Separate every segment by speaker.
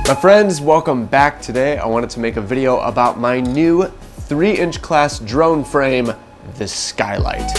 Speaker 1: My friends, welcome back. Today I wanted to make a video about my new 3-inch class drone frame, the Skylight.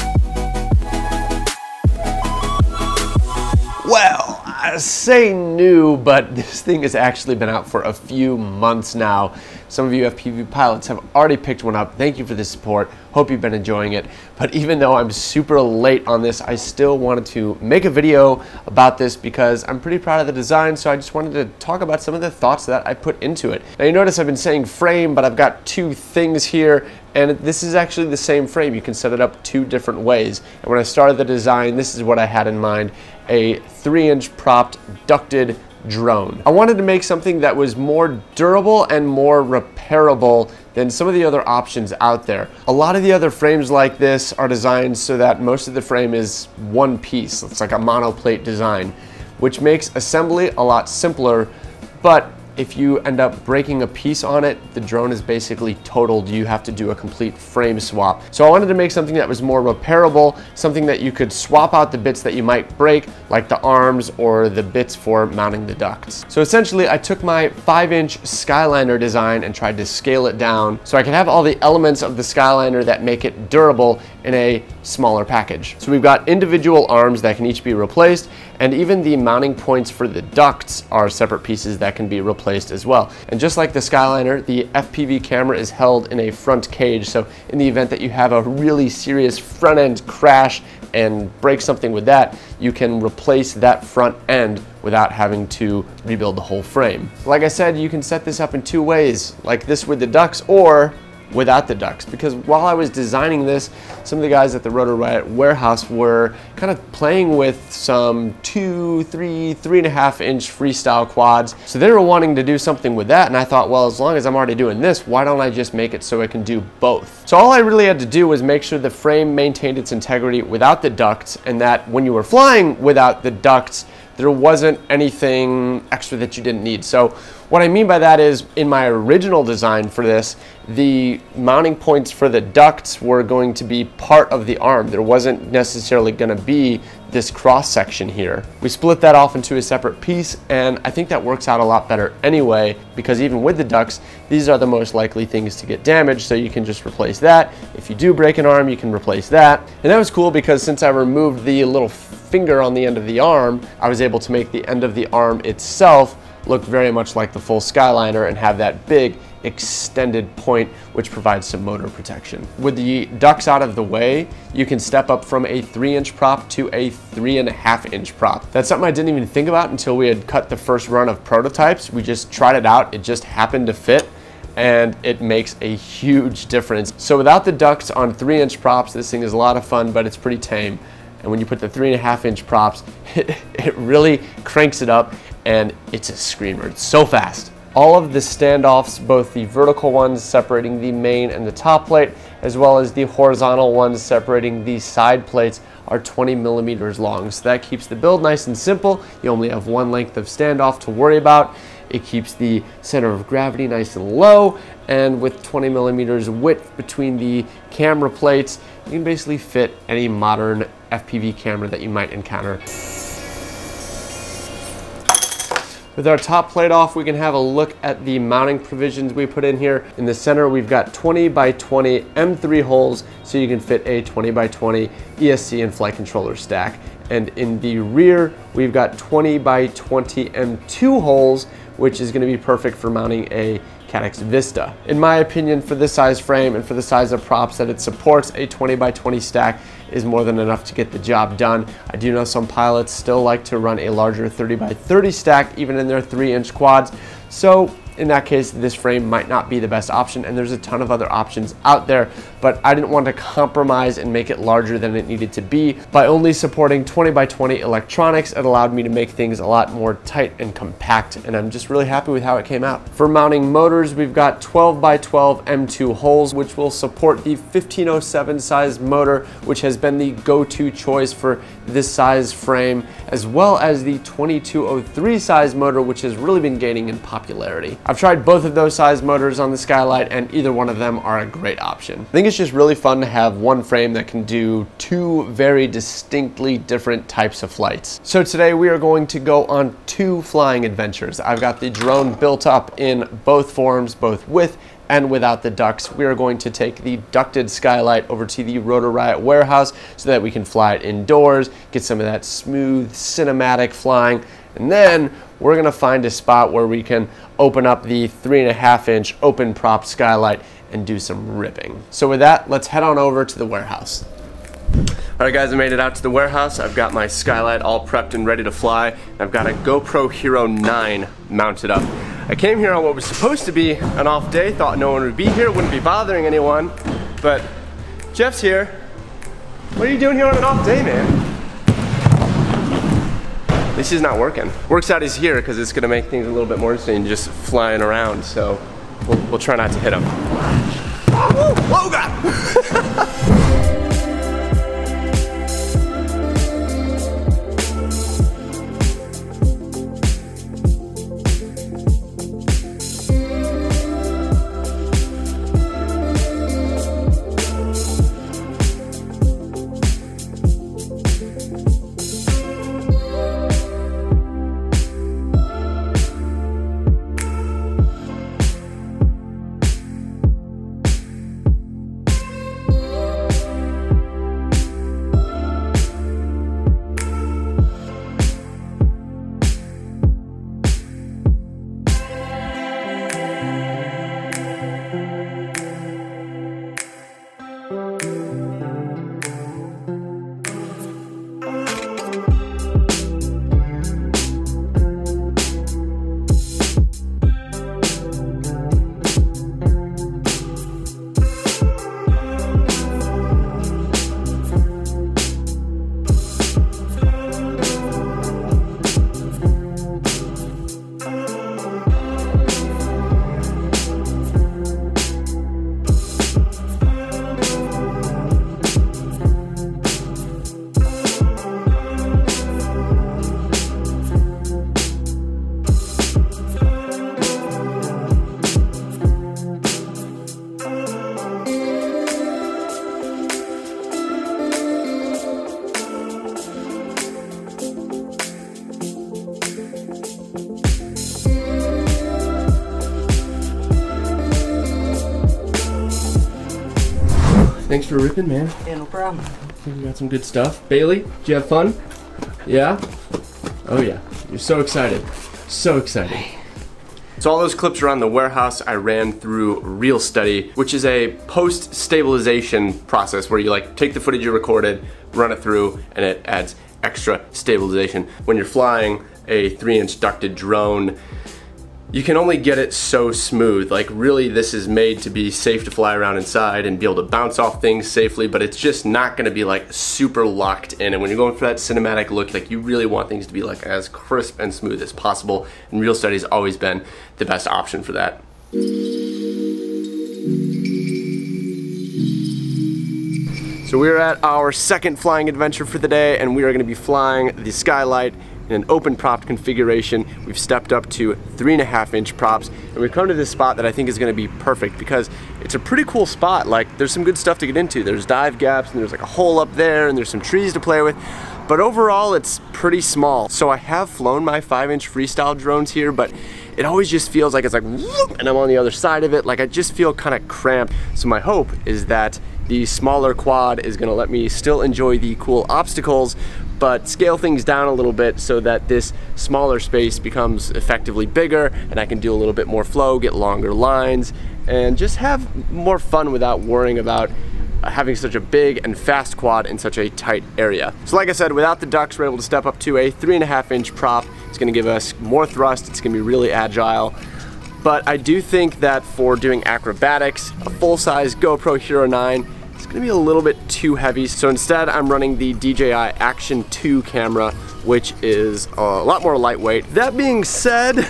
Speaker 1: Well, I say new, but this thing has actually been out for a few months now. Some of you FPV pilots have already picked one up. Thank you for the support. Hope you've been enjoying it. But even though I'm super late on this, I still wanted to make a video about this because I'm pretty proud of the design, so I just wanted to talk about some of the thoughts that I put into it. Now you notice I've been saying frame, but I've got two things here, and this is actually the same frame. You can set it up two different ways. And when I started the design, this is what I had in mind: a 3-inch propped ducted drone. I wanted to make something that was more durable and more repairable than some of the other options out there. A lot of the other frames like this are designed so that most of the frame is one piece. It's like a monoplate design, which makes assembly a lot simpler, but if you end up breaking a piece on it, the drone is basically totaled. You have to do a complete frame swap. So I wanted to make something that was more repairable, something that you could swap out the bits that you might break, like the arms or the bits for mounting the ducts. So essentially, I took my 5-inch Skyliner design and tried to scale it down so I could have all the elements of the Skyliner that make it durable in a smaller package. So we've got individual arms that can each be replaced, and even the mounting points for the ducts are separate pieces that can be replaced as well. And just like the Skyliner, the FPV camera is held in a front cage, so in the event that you have a really serious front end crash and break something with that, you can replace that front end without having to rebuild the whole frame. Like I said, you can set this up in two ways, like this with the ducts or without the ducts, because while I was designing this, some of the guys at the Rotor Riot warehouse were kind of playing with some 2, 3, 3.5 inch freestyle quads. So they were wanting to do something with that, and I thought, well, as long as I'm already doing this, why don't I just make it so it can do both? So all I really had to do was make sure the frame maintained its integrity without the ducts, and that when you were flying without the ducts, there wasn't anything extra that you didn't need. So what I mean by that is, in my original design for this, the mounting points for the ducts were going to be part of the arm. There wasn't necessarily going to be this cross section here. We split that off into a separate piece, and I think that works out a lot better anyway, because even with the ducts, these are the most likely things to get damaged, so you can just replace that. If you do break an arm, you can replace that. And that was cool because since I removed the little finger on the end of the arm, I was able to make the end of the arm itself look very much like the full Skyliner and have that big extended point, which provides some motor protection. With the ducts out of the way, you can step up from a 3-inch prop to a 3.5-inch prop. That's something I didn't even think about until we had cut the first run of prototypes. We just tried it out. It just happened to fit, and it makes a huge difference. So without the ducts on 3-inch props, this thing is a lot of fun, but it's pretty tame. And when you put the 3.5-inch props, it really cranks it up, and it's a screamer. It's so fast. All of the standoffs, both the vertical ones separating the main and the top plate, as well as the horizontal ones separating the side plates, are 20 millimeters long. So that keeps the build nice and simple. You only have one length of standoff to worry about. It keeps the center of gravity nice and low, and with 20 millimeters width between the camera plates, you can basically fit any modern FPV camera that you might encounter. With our top plate off, we can have a look at the mounting provisions we put in here. In the center, we've got 20 by 20 M3 holes, so you can fit a 20 by 20 ESC and flight controller stack. And in the rear, we've got 20 by 20 M2 holes, which is gonna be perfect for mounting a Caddx Vista. In my opinion, for this size frame and for the size of props that it supports, a 20 by 20 stack is more than enough to get the job done. I do know some pilots still like to run a larger 30 by 30 stack even in their 3-inch quads. So in that case, this frame might not be the best option, and there's a ton of other options out there, but I didn't want to compromise and make it larger than it needed to be. By only supporting 20 by 20 electronics, it allowed me to make things a lot more tight and compact, and I'm just really happy with how it came out. For mounting motors, we've got 12 by 12 M2 holes, which will support the 1507 size motor, which has been the go-to choice for this size frame, as well as the 2203 size motor, which has really been gaining in popularity. I've tried both of those size motors on the Skylight, and either one of them are a great option. I think it's just really fun to have one frame that can do two very distinctly different types of flights. So today we are going to go on 2 flying adventures. I've got the drone built up in both forms, both with and without the ducts. We are going to take the ducted Skylight over to the Rotor Riot warehouse so that we can fly it indoors, get some of that smooth cinematic flying, and then we're gonna find a spot where we can open up the 3.5-inch open prop Skylight and do some ripping. So with that, let's head on over to the warehouse. Alright guys, I made it out to the warehouse. I've got my Skylight all prepped and ready to fly. I've got a GoPro Hero 9 mounted up. I came here on what was supposed to be an off day, thought no one would be here, wouldn't be bothering anyone, but Jeff's here. What are you doing here on an off day, man? This is not working. Works out he's here because it's gonna make things a little bit more interesting just flying around, so we'll try not to hit him. Whoa, God! Thanks for ripping, man.
Speaker 2: Yeah, no problem.
Speaker 1: I think we got some good stuff. Bailey, did you have fun? Yeah? Oh yeah. You're so excited. So excited. So all those clips around the warehouse I ran through RealStudy, which is a post-stabilization process where you like take the footage you recorded, run it through, and it adds extra stabilization. When you're flying a 3-inch ducted drone, you can only get it so smooth. Like really this is made to be safe to fly around inside and be able to bounce off things safely, but it's just not gonna be like super locked in. And when you're going for that cinematic look, like you really want things to be like as crisp and smooth as possible. And RealStudy's always been the best option for that. So we're at our second flying adventure for the day, and we are gonna be flying the Skylight in an open prop configuration. We've stepped up to 3.5-inch props, and we've come to this spot that I think is gonna be perfect because it's a pretty cool spot. Like there's some good stuff to get into. There's dive gaps, and there's like a hole up there, and there's some trees to play with. But overall, it's pretty small. So I have flown my 5-inch freestyle drones here, but it always just feels like it's like, whoop, and I'm on the other side of it. Like I just feel kind of cramped. So my hope is that the smaller quad is gonna let me still enjoy the cool obstacles, but scale things down a little bit so that this smaller space becomes effectively bigger and I can do a little bit more flow, get longer lines, and just have more fun without worrying about having such a big and fast quad in such a tight area. So like I said, without the ducts, we're able to step up to a 3.5-inch prop. It's gonna give us more thrust, it's gonna be really agile. But I do think that for doing acrobatics, a full-size GoPro Hero 9, it's gonna be a little bit too heavy. So instead, I'm running the DJI Action 2 camera, which is a lot more lightweight. That being said,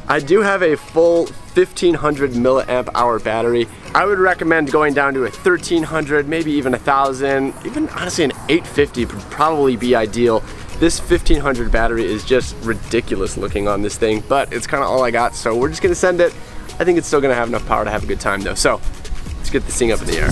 Speaker 1: I do have a full 1500 milliamp hour battery. I would recommend going down to a 1300, maybe even 1000, even honestly an 850 would probably be ideal This 1500 battery is just ridiculous looking on this thing, but it's kind of all I got, so we're just gonna send it. I think it's still gonna have enough power to have a good time though. So let's get this thing up in the air.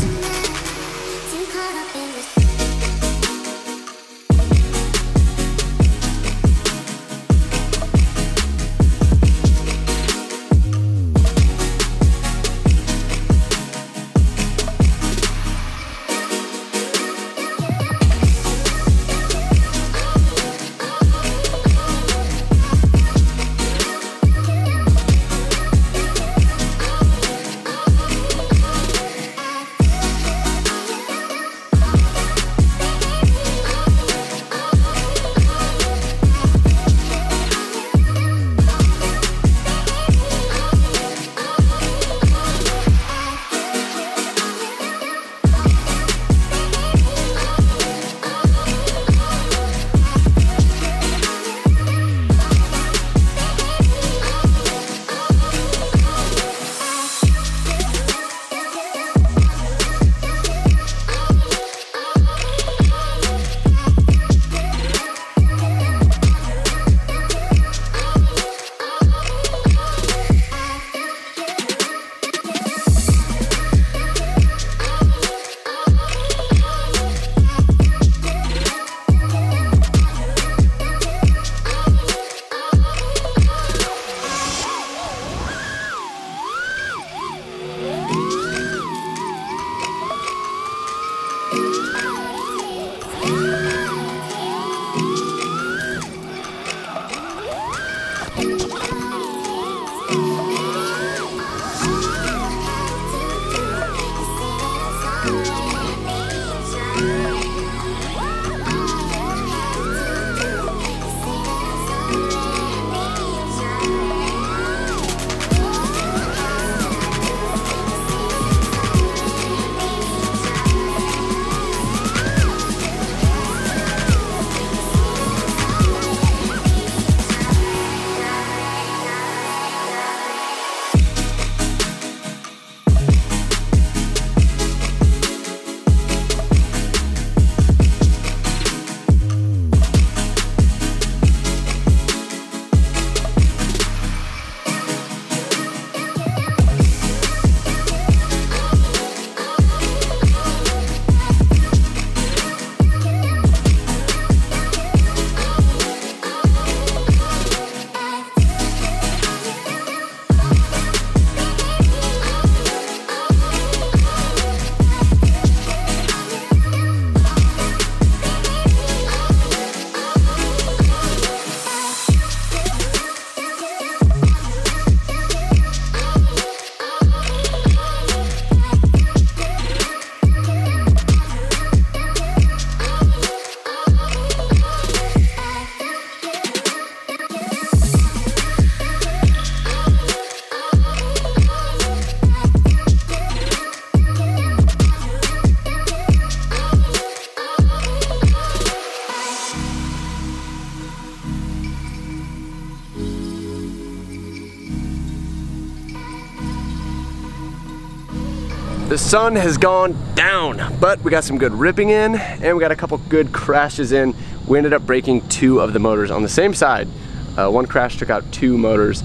Speaker 1: The sun has gone down, but we got some good ripping in and we got a couple good crashes in. We ended up breaking 2 of the motors on the same side. One crash took out 2 motors,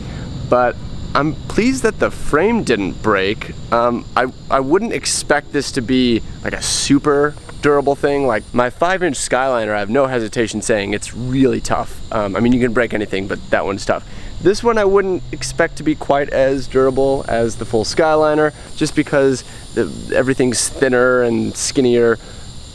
Speaker 1: but I'm pleased that the frame didn't break. I wouldn't expect this to be like a super durable thing. Like my 5-inch Skyliner, I have no hesitation saying it's really tough. I mean, you can break anything, but that one's tough. This one I wouldn't expect to be quite as durable as the full Skyliner, just because everything's thinner and skinnier,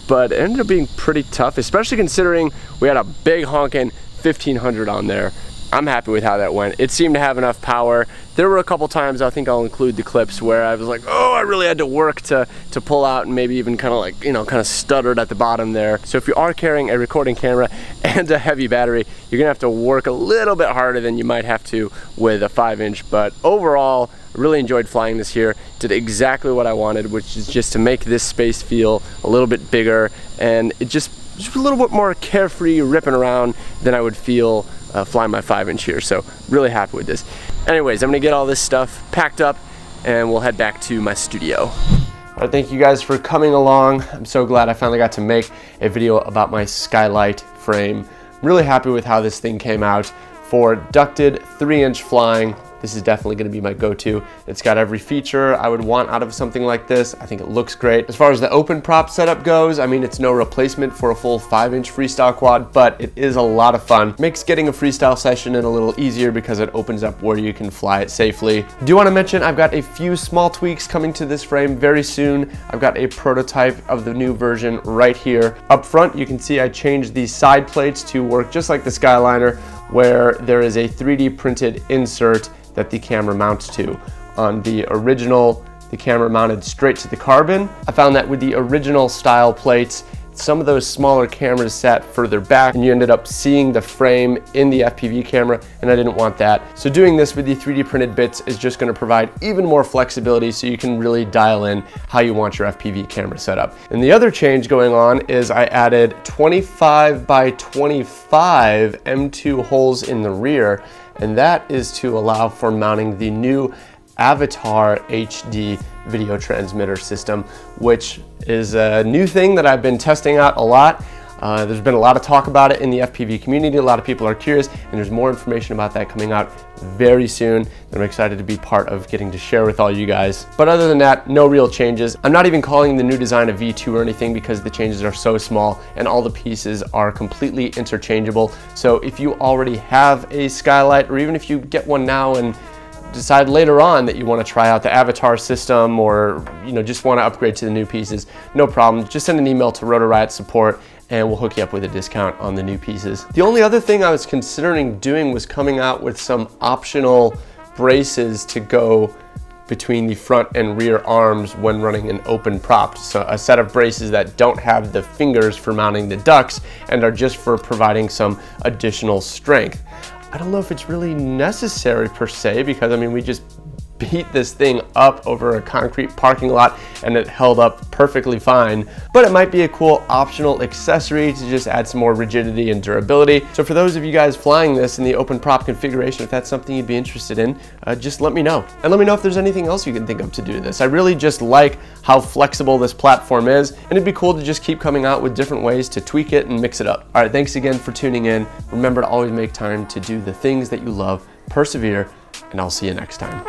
Speaker 1: but it ended up being pretty tough, especially considering we had a big honkin' 1500 on there. I'm happy with how that went. It seemed to have enough power. There were a couple times, I think I'll include the clips, where I was like, oh, I really had to work to pull out, and maybe even kind of like, you know, kind of stuttered at the bottom there. So if you are carrying a recording camera and a heavy battery, you're gonna have to work a little bit harder than you might have to with a 5-inch. But overall, I really enjoyed flying this here. Did exactly what I wanted, which is just to make this space feel a little bit bigger, and it just a little bit more carefree ripping around than I would feel flying my 5-inch here. So really happy with this. Anyways, I'm gonna get all this stuff packed up and we'll head back to my studio. All right, thank you guys for coming along. I'm so glad I finally got to make a video about my Skylight frame. really happy with how this thing came out. For ducted 3-inch flying, this is definitely going to be my go-to. It's got every feature I would want out of something like this. I think it looks great. As far as the open prop setup goes, I mean, it's no replacement for a full 5-inch freestyle quad, but it is a lot of fun. Makes getting a freestyle session in a little easier because it opens up where you can fly it safely. Do want to mention I've got a few small tweaks coming to this frame very soon. I've got a prototype of the new version right here. Up front, you can see I changed these side plates to work just like the Skyliner, where there is a 3D printed insert that the camera mounts to. On the original, the camera mounted straight to the carbon. I found that with the original style plates, some of those smaller cameras sat further back and you ended up seeing the frame in the FPV camera, and I didn't want that. So doing this with the 3D printed bits is just gonna provide even more flexibility so you can really dial in how you want your FPV camera set up. And the other change going on is I added 25 by 25 M2 holes in the rear, and that is to allow for mounting the new Avatar HD video transmitter system, which is a new thing that I've been testing out a lot. There's been a lot of talk about it in the FPV community. A lot of people are curious, and there's more information about that coming out very soon that I'm excited to be part of getting to share with all you guys. But other than that, no real changes. I'm not even calling the new design a V2 or anything because the changes are so small and all the pieces are completely interchangeable. So if you already have a Skylight, or even if you get one now and decide later on that you want to try out the Avatar system, or just want to upgrade to the new pieces, no problem. Just send an email to Rotor Riot support and we'll hook you up with a discount on the new pieces. The only other thing I was considering doing was coming out with some optional braces to go between the front and rear arms when running an open prop. So a set of braces that don't have the fingers for mounting the ducks and are just for providing some additional strength. I don't know if it's really necessary per se, because I mean, we just beat this thing up over a concrete parking lot and it held up perfectly fine, but it might be a cool optional accessory to just add some more rigidity and durability. So for those of you guys flying this in the open prop configuration, if that's something you'd be interested in, just let me know. And let me know if there's anything else you can think of to do this. I really just like how flexible this platform is, and it'd be cool to just keep coming out with different ways to tweak it and mix it up. All right, thanks again for tuning in. Remember to always make time to do the things that you love, persevere, and I'll see you next time.